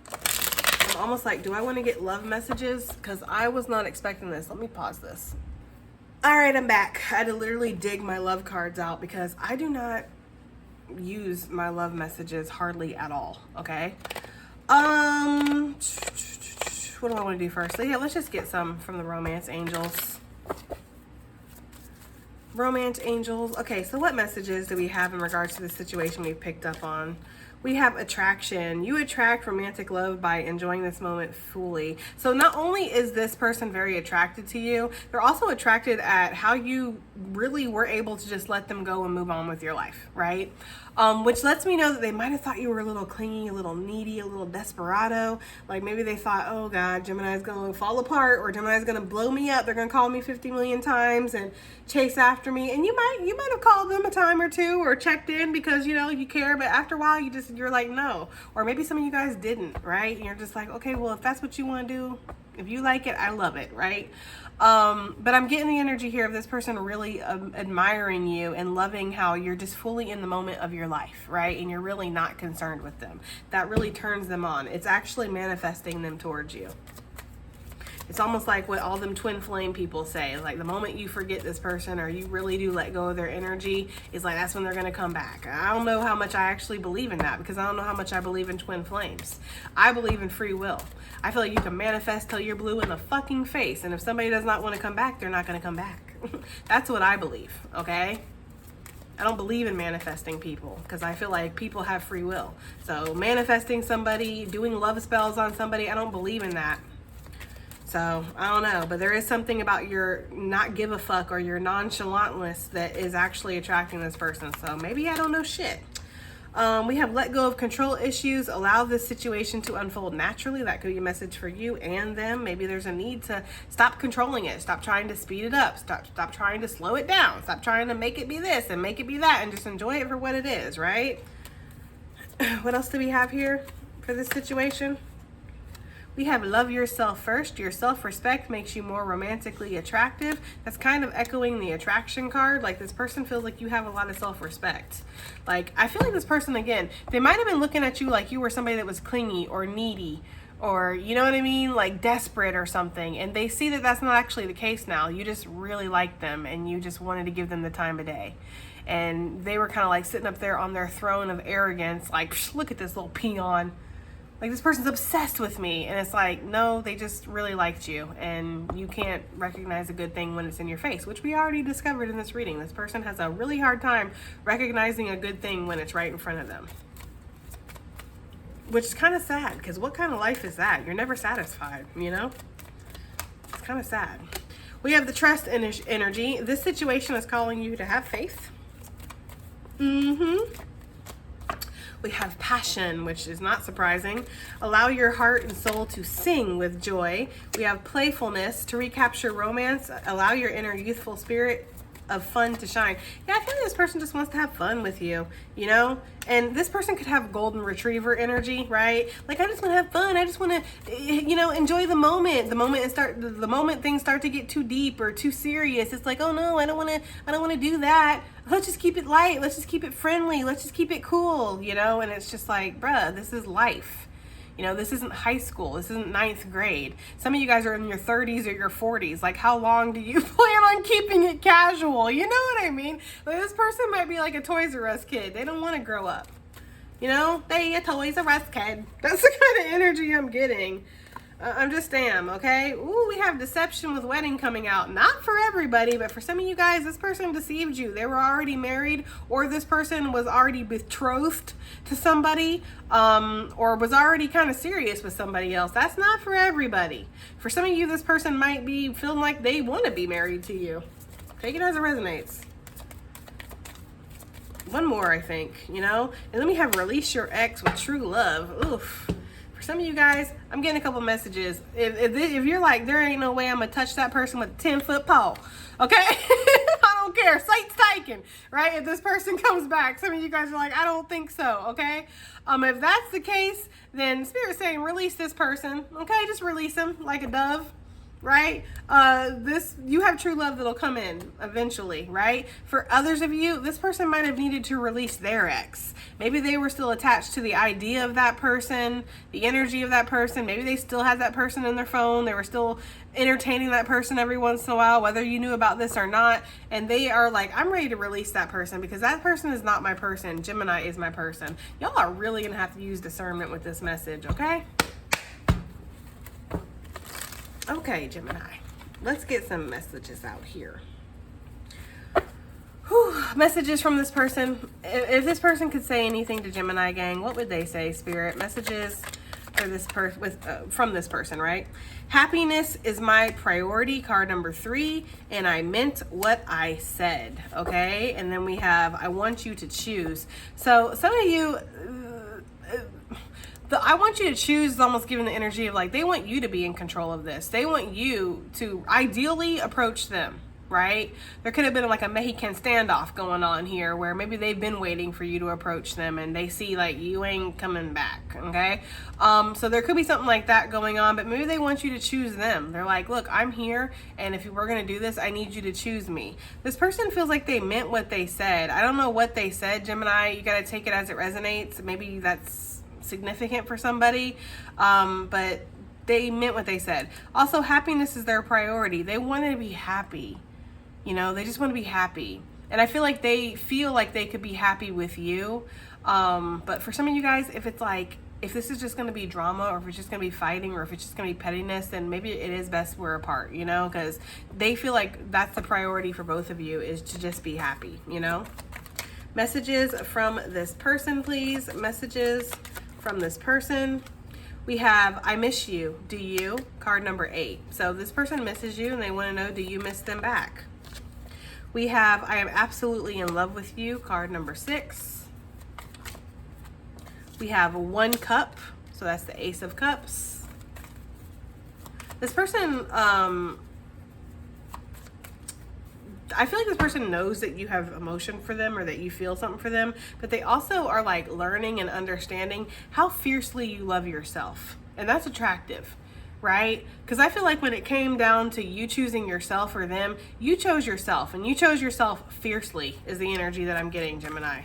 I'm almost like, do I want to get love messages? Because I was not expecting this. Let me pause this. All right, I'm back. I had to literally dig my love cards out, because I do not use my love messages hardly at all, okay? What do I want to do first? So yeah, let's just get some from the romance angels. Romance angels. Okay, so what messages do we have in regards to the situation we picked up on? We have attraction. You attract romantic love by enjoying this moment fully. So not only is this person very attracted to you, they're also attracted at how you really were able to just let them go and move on with your life, right? Which lets me know that they might have thought you were a little clingy, a little needy, a little desperado. Like maybe they thought, oh God, Gemini's going to fall apart, or Gemini's going to blow me up. They're going to call me 50 million times and chase after me. And you might have called them a time or two, or checked in because, you know, you care. But after a while, you're like, no. Or maybe some of you guys didn't, right? And you're just like, okay, well, if that's what you want to do, if you like it, I love it, right? But I'm getting the energy here of this person really admiring you and loving how you're just fully in the moment of your life, right? And you're really not concerned with them. That really turns them on. It's actually manifesting them towards you. It's almost like what all them twin flame people say. Like the moment you forget this person, or you really do let go of their energy, is like that's when they're going to come back. I don't know how much I actually believe in that, because I don't know how much I believe in twin flames. I believe in free will. I feel like you can manifest till you're blue in the fucking face, and if somebody does not want to come back, they're not going to come back. That's what I believe, okay? I don't believe in manifesting people, because I feel like people have free will. So manifesting somebody, doing love spells on somebody, I don't believe in that. So I don't know, but there is something about your not give a fuck or your nonchalantness that is actually attracting this person. So maybe I don't know shit. We have let go of control issues. Allow this situation to unfold naturally. That could be a message for you and them. Maybe there's a need to stop controlling it. Stop trying to speed it up. Stop trying to slow it down. Stop trying to make it be this and make it be that, and just enjoy it for what it is, right? What else do we have here for this situation? We have love yourself first. Your self-respect makes you more romantically attractive. That's kind of echoing the attraction card. Like this person feels like you have a lot of self-respect. Like I feel like this person, again, they might have been looking at you like you were somebody that was clingy or needy, or you know what I mean, like desperate or something. And they see that that's not actually the case now. You just really like them and you just wanted to give them the time of day. And they were kind of like sitting up there on their throne of arrogance, like, look at this little peon. Like this person's obsessed with me, and it's like, no, they just really liked you, and you can't recognize a good thing when it's in your face, which we already discovered in this reading. This person has a really hard time recognizing a good thing when it's right in front of them, which is kind of sad, because what kind of life is that? You're never satisfied, you know? It's kind of sad. We have the trust energy. This situation is calling you to have faith. We have passion, which is not surprising. Allow your heart and soul to sing with joy. We have playfulness to recapture romance. Allow your inner youthful spirit of fun to shine. Yeah, I feel like this person just wants to have fun with you, you know? And this person could have golden retriever energy, right? Like, I just want to have fun. I just want to, you know, enjoy the moment. The moment things start to get too deep or too serious, it's like, oh no, I don't want to do that. Let's just keep it light. Let's just keep it friendly. Let's just keep it cool, you know? And it's just like, bruh, this is life. You know, this isn't high school. This isn't 9th grade. Some of you guys are in your 30s or your 40s. Like, how long do you plan on keeping it casual? You know what I mean? Like, this person might be like a Toys R Us kid. They don't want to grow up. You know, they a Toys R Us kid. That's the kind of energy I'm getting. I'm just damn, okay? Ooh, we have deception with wedding coming out. Not for everybody, but for some of you guys, this person deceived you. They were already married, or this person was already betrothed to somebody, or was already kind of serious with somebody else. That's not for everybody. For some of you, this person might be feeling like they want to be married to you. Take it as it resonates. One more, I think, you know? And then we have release your ex with true love. Oof. For some of you guys, I'm getting a couple messages. If you're like, there ain't no way I'm going to touch that person with a 10-foot pole, okay? I don't care. Satan's taken, right? If this person comes back, some of you guys are like, I don't think so, okay? If that's the case, then Spirit's saying release this person, okay? Just release him like a dove. Right? You have true love that'll come in eventually, right? For others of you, this person might have needed to release their ex. Maybe they were still attached to the idea of that person, the energy of that person. Maybe they still had that person in their phone. They were still entertaining that person every once in a while, whether you knew about this or not. And they are like, I'm ready to release that person because that person is not my person. Gemini is my person. Y'all are really going to have to use discernment with this message, okay? Okay, Gemini, let's get some messages out here. Whew, messages from this person. If this person could say anything to Gemini gang, what would they say, Spirit? Messages for this from this person, right? Happiness is my priority, card number 3, and I meant what I said, okay? And then we have, I want you to choose. So some of you... I want you to choose is almost giving the energy of like, they want you to be in control of this. They want you to ideally approach them, right? There could have been like a Mexican standoff going on here where maybe they've been waiting for you to approach them and they see like you ain't coming back, okay? So there could be something like that going on, but maybe they want you to choose them. They're like, look, I'm here, and if we're going to do this, I need you to choose me. This person feels like they meant what they said. I don't know what they said, Gemini. You got to take it as it resonates. Maybe that's significant for somebody, but they meant what they said. Also, happiness is their priority. They want to be happy, you know, they just want to be happy, and I feel like they could be happy with you, but for some of you guys, if it's like, if this is just going to be drama, or if it's just going to be fighting, or if it's just going to be pettiness, then maybe it is best we're apart, you know, because they feel like that's the priority for both of you, is to just be happy, you know. Messages from this person, please. Messages from this person. We have, I miss you. Do you? Card number 8. So this person misses you and they want to know, do you miss them back? We have, I am absolutely in love with you. Card number 6. We have 1 cup. So that's the Ace of Cups. This person, I feel like this person knows that you have emotion for them or that you feel something for them, but they also are like learning and understanding how fiercely you love yourself. And that's attractive, right? Because I feel like when it came down to you choosing yourself or them, you chose yourself, and you chose yourself fiercely is the energy that I'm getting, Gemini.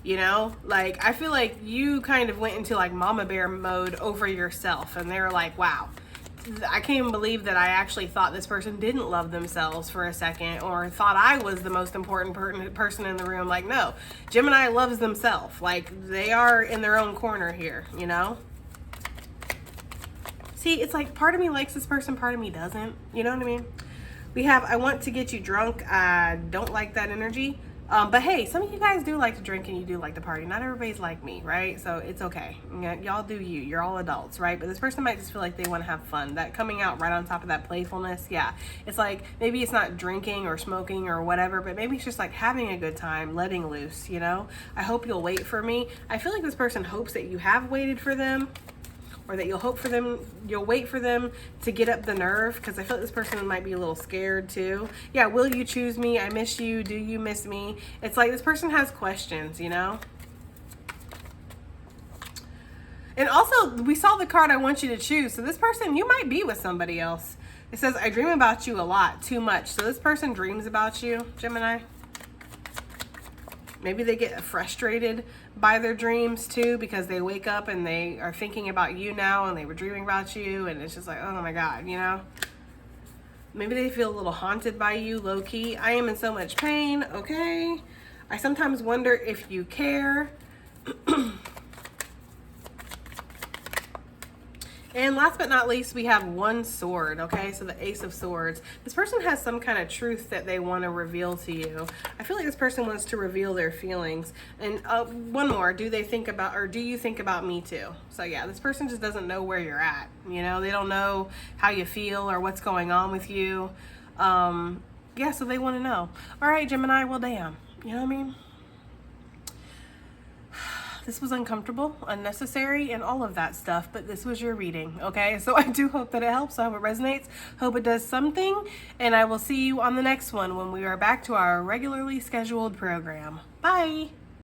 You know, like I feel like you kind of went into like mama bear mode over yourself, and they're like, wow, I can't even believe that I actually thought this person didn't love themselves for a second, or thought I was the most important person in the room. Like, no, Gemini loves themselves. Like, they are in their own corner here, you know? See, it's like part of me likes this person, part of me doesn't. You know what I mean? We have, I want to get you drunk. I don't like that energy. But hey, some of you guys do like to drink and you do like to party. Not everybody's like me, right? So it's okay. Y'all do you. You're all adults, right? But this person might just feel like they want to have fun. That coming out right on top of that playfulness, yeah. It's like, maybe it's not drinking or smoking or whatever, but maybe it's just like having a good time, letting loose, you know? I hope you'll wait for me. I feel like this person hopes that you have waited for them, or that you'll wait for them to get up the nerve, because I feel like this person might be a little scared too. Yeah, will you choose me? I miss you. Do you miss me? It's like this person has questions, you know? And also, we saw the card, I want you to choose. So this person, you might be with somebody else. It says, I dream about you a lot, too much. So this person dreams about you, Gemini. Maybe they get frustrated by their dreams too, because they wake up and they are thinking about you now, and they were dreaming about you, and it's just like, oh my God, you know? Maybe they feel a little haunted by you, low key. I am in so much pain, okay? I sometimes wonder if you care. And last but not least, we have 1 sword, okay? So the Ace of Swords. This person has some kind of truth that they want to reveal to you. I feel like this person wants to reveal their feelings. And one more, do you think about me too? So yeah, this person just doesn't know where you're at. You know, they don't know how you feel or what's going on with you. Yeah, so they want to know. All right, Gemini, well, damn. You know what I mean? this was uncomfortable, unnecessary, and all of that stuff, but this was your reading, okay? So I do hope that it helps. I hope it resonates. Hope it does something, and I will see you on the next one when we are back to our regularly scheduled program. Bye!